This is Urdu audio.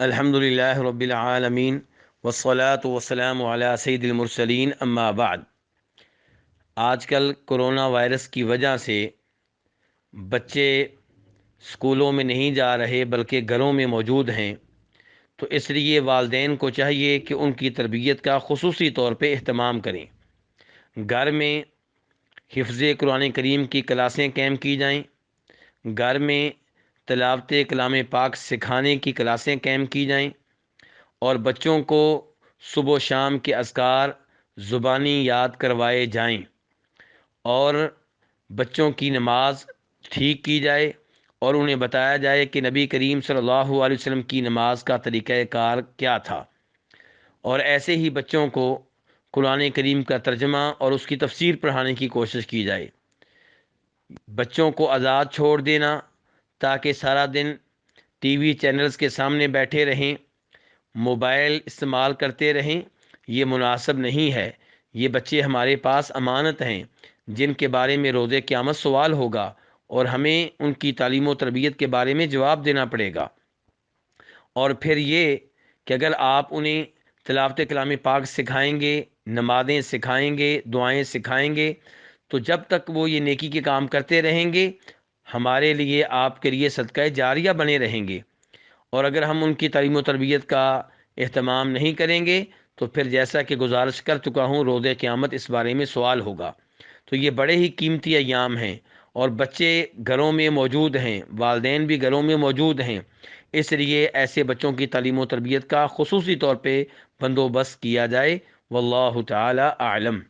الحمدللہ رب العالمین والصلاة والسلام علی سید المرسلین اما بعد۔ آج کل کرونا وائرس کی وجہ سے بچے اسکولوں میں نہیں جا رہے بلکہ گھروں میں موجود ہیں، تو اس لیے والدین کو چاہیے کہ ان کی تربیت کا خصوصی طور پہ اہتمام کریں۔ گھر میں حفظ قرآن کریم کی کلاسیں قائم کی جائیں، گھر میں تلاوت کلام پاک سکھانے کی کلاسیں قائم کی جائیں، اور بچوں کو صبح و شام کے اذکار زبانی یاد کروائے جائیں، اور بچوں کی نماز ٹھیک کی جائے اور انہیں بتایا جائے کہ نبی کریم صلی اللہ علیہ وسلم کی نماز کا طریقہ کار کیا تھا، اور ایسے ہی بچوں کو قرآن کریم کا ترجمہ اور اس کی تفسیر پڑھانے کی کوشش کی جائے۔ بچوں کو آزاد چھوڑ دینا تاکہ سارا دن ٹی وی چینلز کے سامنے بیٹھے رہیں، موبائل استعمال کرتے رہیں، یہ مناسب نہیں ہے۔ یہ بچے ہمارے پاس امانت ہیں جن کے بارے میں روز قیامت سوال ہوگا، اور ہمیں ان کی تعلیم و تربیت کے بارے میں جواب دینا پڑے گا۔ اور پھر یہ کہ اگر آپ انہیں تلاوت کلام پاک سکھائیں گے، نمازیں سکھائیں گے، دعائیں سکھائیں گے، تو جب تک وہ یہ نیکی کے کام کرتے رہیں گے، ہمارے لیے آپ کے لیے صدقہ جاریہ بنے رہیں گے۔ اور اگر ہم ان کی تعلیم و تربیت کا اہتمام نہیں کریں گے تو پھر جیسا کہ گزارش کر چکا ہوں، روز قیامت اس بارے میں سوال ہوگا۔ تو یہ بڑے ہی قیمتی ایام ہیں، اور بچے گھروں میں موجود ہیں، والدین بھی گھروں میں موجود ہیں، اس لیے ایسے بچوں کی تعلیم و تربیت کا خصوصی طور پہ بندوبست کیا جائے۔ واللہ تعالی اعلم۔